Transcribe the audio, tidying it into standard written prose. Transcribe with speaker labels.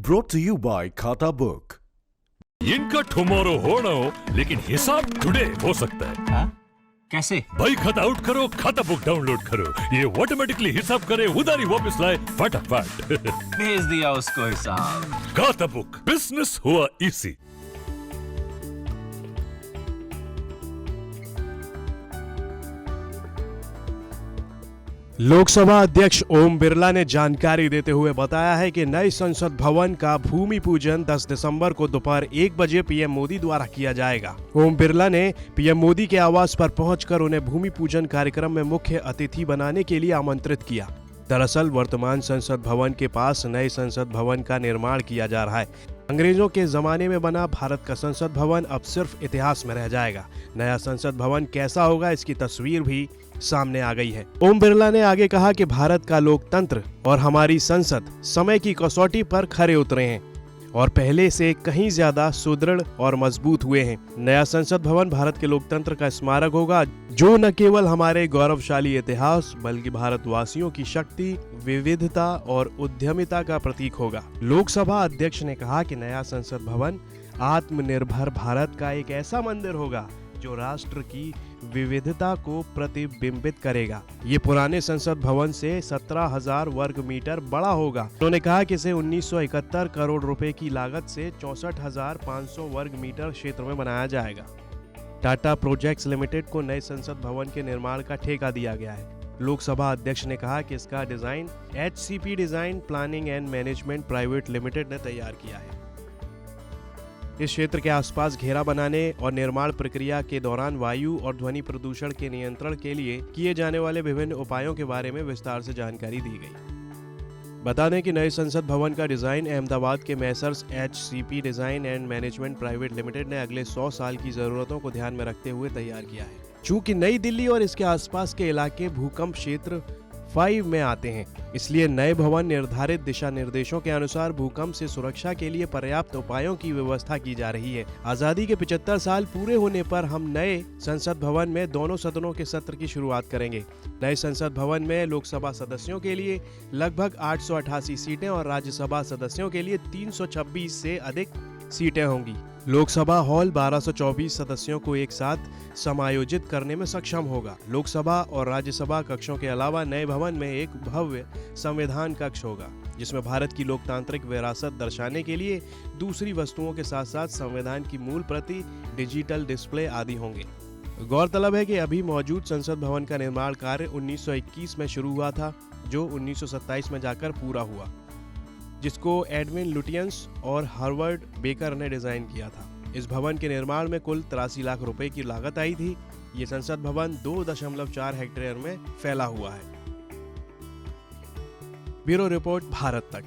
Speaker 1: Brought to you by खाता book.
Speaker 2: इनका tomorrow होना हो लेकिन हिसाब टुडे हो सकता है।
Speaker 3: हाँ? कैसे?
Speaker 2: भाई खाता आउट करो, खाता बुक डाउनलोड करो, ये ऑटोमेटिकली हिसाब करे, उधारी वापस लाए फटाफट।
Speaker 3: भेज दिया उसको हिसाब।
Speaker 2: खाता बुक, बिजनेस हुआ इजी।
Speaker 4: लोकसभा अध्यक्ष ओम बिरला ने जानकारी देते हुए बताया है कि नए संसद भवन का भूमि पूजन 10 दिसंबर को दोपहर 1 बजे पीएम मोदी द्वारा किया जाएगा। ओम बिरला ने पीएम मोदी के आवास पर पहुंचकर उन्हें भूमि पूजन कार्यक्रम में मुख्य अतिथि बनाने के लिए आमंत्रित किया। दरअसल वर्तमान संसद भवन के पास नए संसद भवन का निर्माण किया जा रहा है। अंग्रेजों के जमाने में बना भारत का संसद भवन अब सिर्फ इतिहास में रह जाएगा। नया संसद भवन कैसा होगा, इसकी तस्वीर भी सामने आ गई है। ओम बिरला ने आगे कहा कि भारत का लोकतंत्र और हमारी संसद समय की कसौटी पर खरे उतरे हैं और पहले से कहीं ज्यादा सुदृढ़ और मजबूत हुए हैं। नया संसद भवन भारत के लोकतंत्र का स्मारक होगा, जो न केवल हमारे गौरवशाली इतिहास बल्कि भारतवासियों की शक्ति, विविधता और उद्यमिता का प्रतीक होगा। लोकसभा अध्यक्ष ने कहा कि नया संसद भवन आत्मनिर्भर भारत का एक ऐसा मंदिर होगा जो राष्ट्र की विविधता को प्रतिबिंबित करेगा। ये पुराने संसद भवन से 17,000 वर्ग मीटर बड़ा होगा। उन्होंने कहा कि इसे 1971 करोड़ रुपए की लागत से 64,500 वर्ग मीटर क्षेत्र में बनाया जाएगा। टाटा प्रोजेक्ट्स लिमिटेड को नए संसद भवन के निर्माण का ठेका दिया गया है। लोकसभा अध्यक्ष ने कहा कि इसका design HCP design planning and management private limited ने तैयार किया है। इस क्षेत्र के आसपास घेरा बनाने और निर्माण प्रक्रिया के दौरान वायु और ध्वनि प्रदूषण के नियंत्रण के लिए किए जाने वाले विभिन्न उपायों के बारे में विस्तार से जानकारी दी गई। बता दें कि नए संसद भवन का डिजाइन अहमदाबाद के Messrs HCP design and management private limited ने अगले 100 साल की जरूरतों को ध्यान में रखते हुए तैयार किया है। चूंकि नई दिल्ली और इसके आसपास के इलाके भूकंप क्षेत्र 5 में आते हैं, इसलिए नए भवन निर्धारित दिशा निर्देशों के अनुसार भूकंप से सुरक्षा के लिए पर्याप्त उपायों की व्यवस्था की जा रही है। आजादी के 75 साल पूरे होने पर हम नए संसद भवन में दोनों सदनों के सत्र की शुरुआत करेंगे। नए संसद भवन में लोकसभा सदस्यों के लिए लगभग 888 सीटें और राज्यसभा सदस्यों के लिए 326 से अधिक सीटें होंगी। लोकसभा हॉल 1224 सदस्यों को एक साथ समायोजित करने में सक्षम होगा। लोकसभा और राज्यसभा कक्षों के अलावा नए भवन में एक भव्य संविधान कक्ष होगा, जिसमें भारत की लोकतांत्रिक विरासत दर्शाने के लिए दूसरी वस्तुओं के साथ साथ संविधान की मूल प्रति, डिजिटल डिस्प्ले आदि होंगे। गौरतलब है कि अभी मौजूद संसद भवन का निर्माण कार्य 1921 में शुरू हुआ था, जो 1927 में जाकर पूरा हुआ, जिसको एडविन लुटियंस और हार्वर्ड बेकर ने डिजाइन किया था। इस भवन के निर्माण में कुल 83 लाख रुपए की लागत आई थी। ये संसद भवन 2.4 हेक्टेयर में फैला हुआ है। ब्यूरो रिपोर्ट, भारत तक।